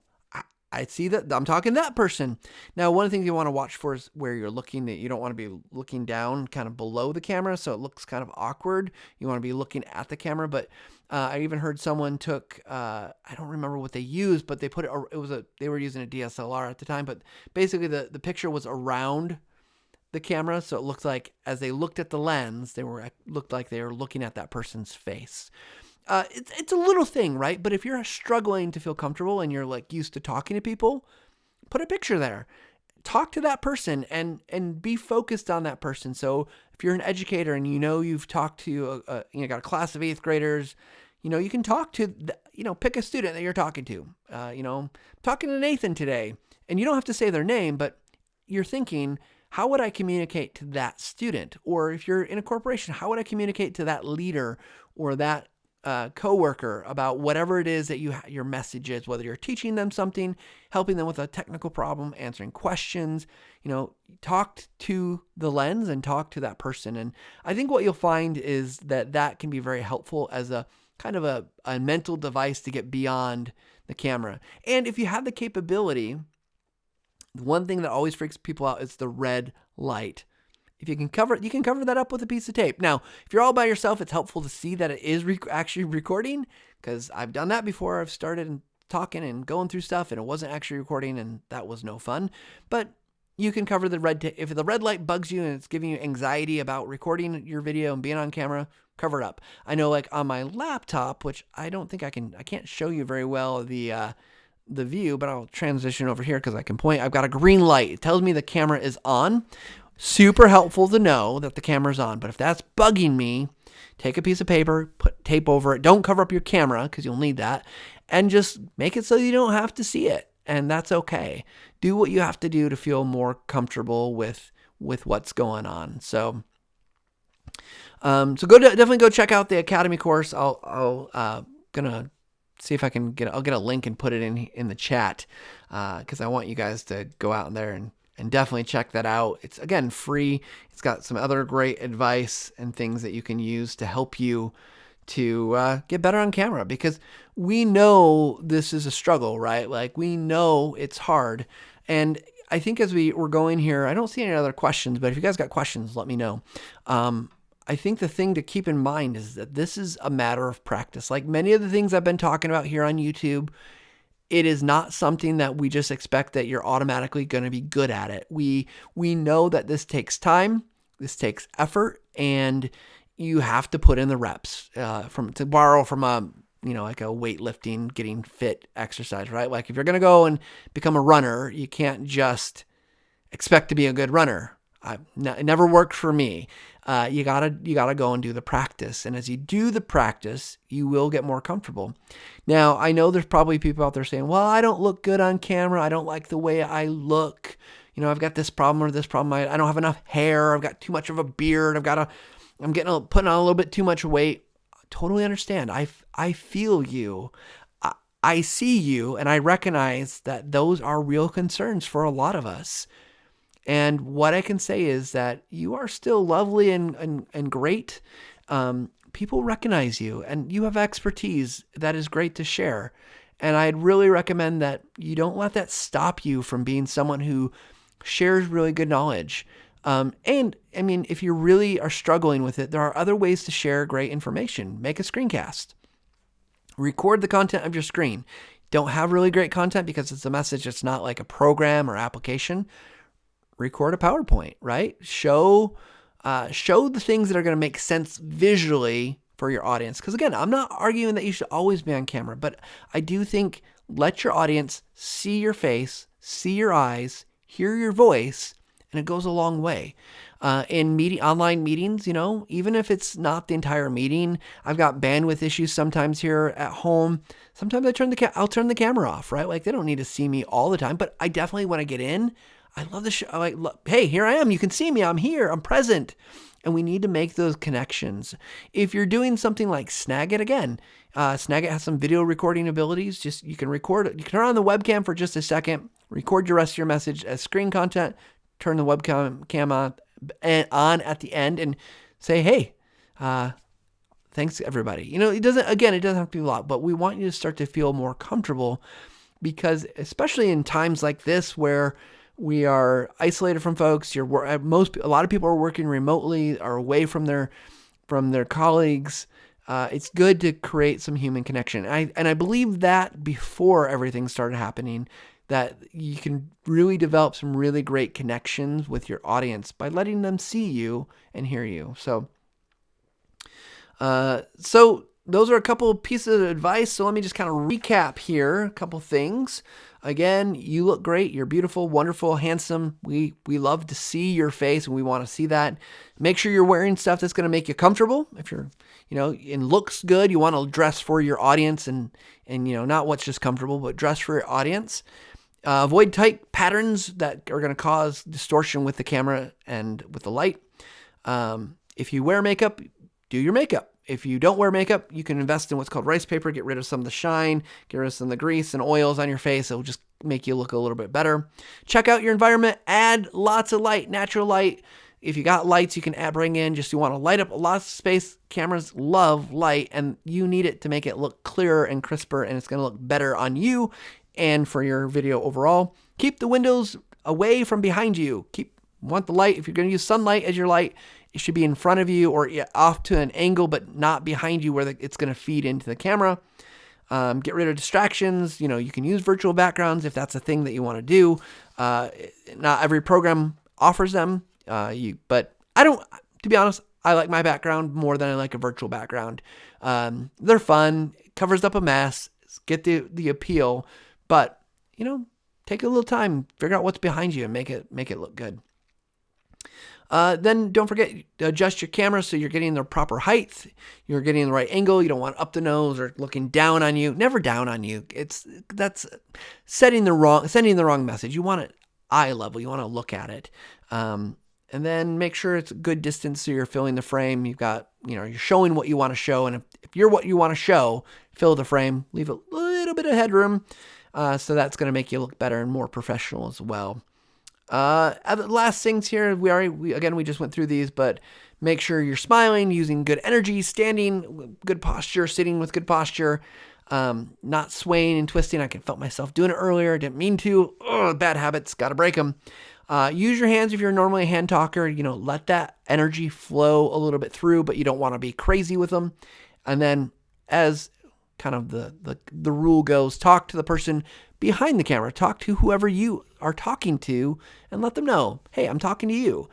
Speaker 1: I see that I'm talking to that person. Now, one of the things you want to watch for is where you're looking. That you don't want to be looking down kind of below the camera, so it looks kind of awkward. You want to be looking at the camera. But I even heard someone took, I don't remember what they used, but they put they were using a DSLR at the time. But basically the picture was around the camera, so it looked like as they looked at the lens, looked like they were looking at that person's face. It's a little thing, right? But if you're struggling to feel comfortable and you're used to talking to people, put a picture there. Talk to that person and be focused on that person. So if you're an educator and you've talked to got a class of 8th graders, you can talk to pick a student that you're talking to. Talking to Nathan today, and you don't have to say their name, but you're thinking, how would I communicate to that student? Or if you're in a corporation, how would I communicate to that leader or that coworker about whatever it is that your message is, whether you're teaching them something, helping them with a technical problem, answering questions, talk to the lens and talk to that person. And I think what you'll find is that can be very helpful as a kind of a mental device to get beyond the camera. And if you have the capability, one thing that always freaks people out is the red light. If you can cover that up with a piece of tape. Now, if you're all by yourself, it's helpful to see that it is actually recording, because I've done that before. I've started talking and going through stuff and it wasn't actually recording, and that was no fun. But you can cover the if the red light bugs you and it's giving you anxiety about recording your video and being on camera, cover it up. I know on my laptop, which I don't think I can't show you very well the view, but I'll transition over here because I can point. I've got a green light. It tells me the camera is on. Super helpful to know that the camera's on. But if that's bugging me, take a piece of paper, put tape over it. Don't cover up your camera because you'll need that. And just make it so you don't have to see it. And that's okay. Do what you have to do to feel more comfortable with what's going on. So definitely go check out the Academy course. I'll gonna see if I'll get a link and put it in the chat, because I want you guys to go out there and definitely check that out. It's, again, free. It's got some other great advice and things that you can use to help you to get better on camera, because we know this is a struggle, right? We know it's hard. And I think as we're going here, I don't see any other questions, but if you guys got questions, let me know. I think the thing to keep in mind is that this is a matter of practice. Like many of the things I've been talking about here on YouTube, it is not something that we just expect that you're automatically going to be good at it. We know that this takes time, this takes effort, and you have to put in the reps. To borrow from like a weightlifting, getting fit exercise, right? Like if you're going to go and become a runner, you can't just expect to be a good runner. It never worked for me. You gotta go and do the practice. And as you do the practice, you will get more comfortable. Now, I know there's probably people out there saying, well, I don't look good on camera. I don't like the way I look. I've got this problem or this problem. I don't have enough hair. I've got too much of a beard. I'm putting on a little bit too much weight. Totally understand. I feel you. I see you, and I recognize that those are real concerns for a lot of us. And what I can say is that you are still lovely and great. People recognize you, and you have expertise that is great to share. And I'd really recommend that you don't let that stop you from being someone who shares really good knowledge. And I mean, if you really are struggling with it, there are other ways to share great information. Make a screencast. Record the content of your screen. Don't have really great content because it's a message. It's not like a program or application. Record a PowerPoint, right? Show the things that are going to make sense visually for your audience. Because again, I'm not arguing that you should always be on camera, but I do think let your audience see your face, see your eyes, hear your voice, and it goes a long way. In online meetings, even if it's not the entire meeting, I've got bandwidth issues sometimes here at home. Sometimes I'll turn the camera off, right? Like they don't need to see me all the time, but I definitely, when I get in, I love the show. Hey, here I am. You can see me. I'm here. I'm present. And we need to make those connections. If you're doing something like Snagit, again, Snagit has some video recording abilities. You can record it. You can turn on the webcam for just a second, record your rest of your message as screen content, turn the webcam on at the end and say, hey, thanks everybody. It doesn't have to be a lot, but we want you to start to feel more comfortable because especially in times like this where we are isolated from folks. A lot of people are working remotely, are away from their colleagues. It's good to create some human connection. And I believe that before everything started happening, that you can really develop some really great connections with your audience by letting them see you and hear you. So those are a couple of pieces of advice. So let me just kind of recap here a couple things. Again, you look great. You're beautiful, wonderful, handsome. We love to see your face and we want to see that. Make sure you're wearing stuff that's going to make you comfortable. If you're, and looks good, you want to dress for your audience and not what's just comfortable, but dress for your audience. Avoid tight patterns that are going to cause distortion with the camera and with the light. If you wear makeup, do your makeup. If you don't wear makeup, you can invest in what's called rice paper, get rid of some of the shine, get rid of some of the grease and oils on your face. It will just make you look a little bit better. Check out your environment, add lots of light, natural light. If you got lights, you can bring in, you want to light up a lot of space. Cameras love light and you need it to make it look clearer and crisper, and it's going to look better on you and for your video overall. Keep the windows away from behind you. Want the light. If you're going to use sunlight as your light, it should be in front of you or off to an angle, but not behind you where it's going to feed into the camera. Get rid of distractions. You can use virtual backgrounds if that's a thing that you want to do. Not every program offers them. But I don't, to be honest, I like my background more than I like a virtual background. They're fun, covers up a mess, get the appeal, but take a little time, figure out what's behind you and make it look good. Then don't forget to adjust your camera so you're getting the proper height, you're getting the right angle. You don't want up the nose or looking down on you. Never down on you. That's sending the wrong message. You want it eye level. You want to look at it. And then make sure it's a good distance so you're filling the frame. You've got, you're showing what you want to show. And if you're what you want to show, fill the frame, leave a little bit of headroom. So that's going to make you look better and more professional as well. Other last things here, we just went through these, but make sure you're smiling, using good energy, standing, good posture, sitting with good posture, not swaying and twisting. I felt myself doing it earlier. Didn't mean to. Bad habits, got to break them. Use your hands if you're normally a hand talker. Let that energy flow a little bit through, but you don't want to be crazy with them. And then, as kind of the rule goes, talk to the person behind the camera. Talk to whoever you are talking to, and let them know, hey, I'm talking to you.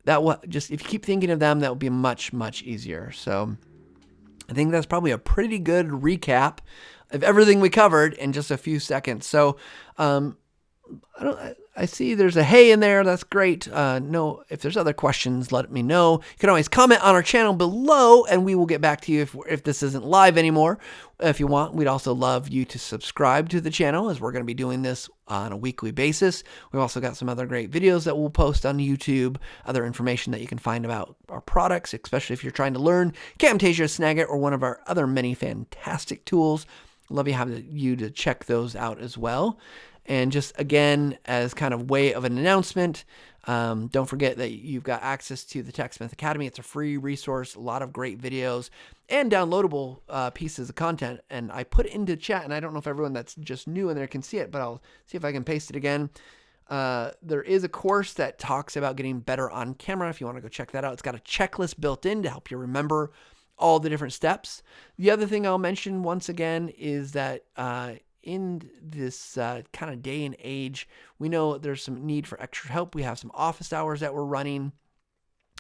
Speaker 1: If you keep thinking of them, that will be much, much easier. So I think that's probably a pretty good recap of everything we covered in just a few seconds. So I see there's a hey in there. That's great. No, if there's other questions, let me know. You can always comment on our channel below, and we will get back to you if this isn't live anymore. If you want, we'd also love you to subscribe to the channel, as we're going to be doing this on a weekly basis. We've also got some other great videos that we'll post on YouTube, other information that you can find about our products, especially if you're trying to learn Camtasia, Snagit, or one of our other many fantastic tools. Love you to check those out as well. And just again, as kind of way of an announcement, don't forget that you've got access to the TechSmith Academy. It's a free resource, a lot of great videos and downloadable pieces of content. And I put it into chat, and I don't know if everyone that's just new in there can see it, but I'll see if I can paste it again. There is a course that talks about getting better on camera. If you want to go check that out, it's got a checklist built in to help you remember all the different steps. The other thing I'll mention once again is that in this kind of day and age, we know there's some need for extra help. We have some office hours that we're running.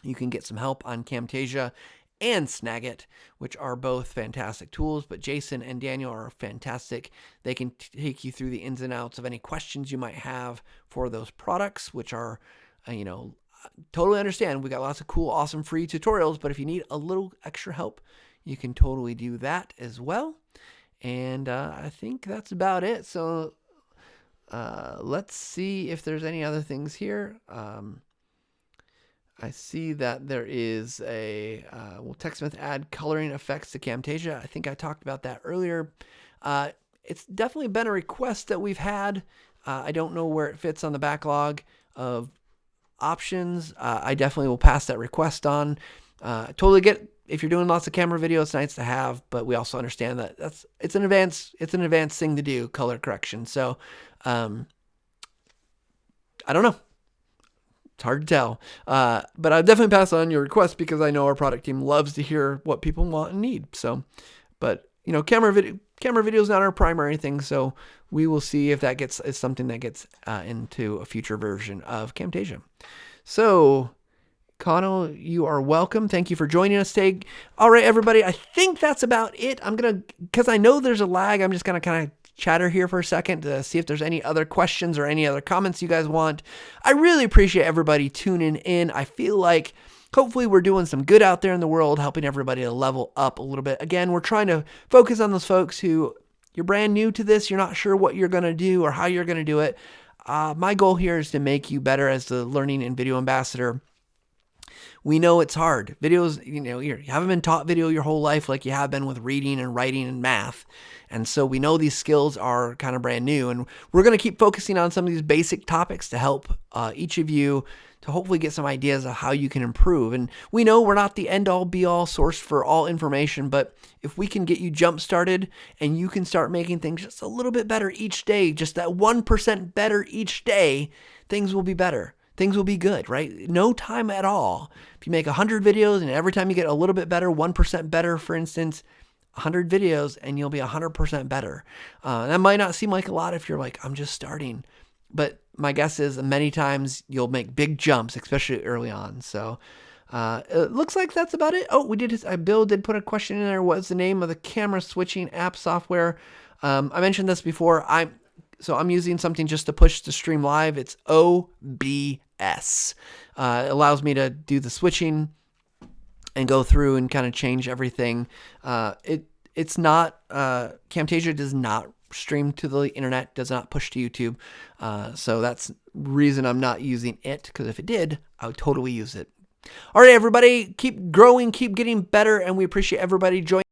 Speaker 1: You can get some help on Camtasia and Snagit, which are both fantastic tools, but Jason and Daniel are fantastic. They can take you through the ins and outs of any questions you might have for those products, which are, totally understand. We got lots of cool, awesome free tutorials, but if you need a little extra help, you can totally do that as well. And I think that's about it. So let's see if there's any other things here. I see that there is will TechSmith add coloring effects to Camtasia? I think I talked about that earlier. It's definitely been a request that we've had. I don't know where it fits on the backlog of options. I definitely will pass that request on. Totally get. If you're doing lots of camera video, it's nice to have, but we also understand that it's an advanced thing to do, color correction. So, I don't know. It's hard to tell. But I'll definitely pass on your request because I know our product team loves to hear what people want and need. So, but camera video is not our primary thing. So we will see if that is something that gets into a future version of Camtasia. So, Connell, you are welcome. Thank you for joining us today. All right, everybody, I think that's about it. Because I know there's a lag, I'm just going to kind of chatter here for a second to see if there's any other questions or any other comments you guys want. I really appreciate everybody tuning in. I feel like hopefully we're doing some good out there in the world, helping everybody to level up a little bit. Again, we're trying to focus on those folks who, you're brand new to this, you're not sure what you're going to do or how you're going to do it. My goal here is to make you better as the learning and video ambassador. We know it's hard. Videos, you haven't been taught video your whole life like you have been with reading and writing and math. And so we know these skills are kind of brand new. And we're going to keep focusing on some of these basic topics to help each of you to hopefully get some ideas of how you can improve. And we know we're not the end-all be-all source for all information, but if we can get you jump-started and you can start making things just a little bit better each day, just that 1% better each day, things will be better. Things will be good, right? No time at all. If you make 100 videos and every time you get a little bit better, 1% better, for instance, 100 videos and you'll be 100% better. That might not seem like a lot if you're like, I'm just starting. But my guess is many times you'll make big jumps, especially early on. So it looks like that's about it. Oh, Bill did put a question in there. What's the name of the camera switching app software? I mentioned this before. So I'm using something just to push the stream live. It's OBS. It allows me to do the switching and go through and kind of change everything. It's not, Camtasia does not stream to the internet, does not push to YouTube. So that's the reason I'm not using it, because if it did, I would totally use it. All right, everybody, keep growing, keep getting better, and we appreciate everybody joining.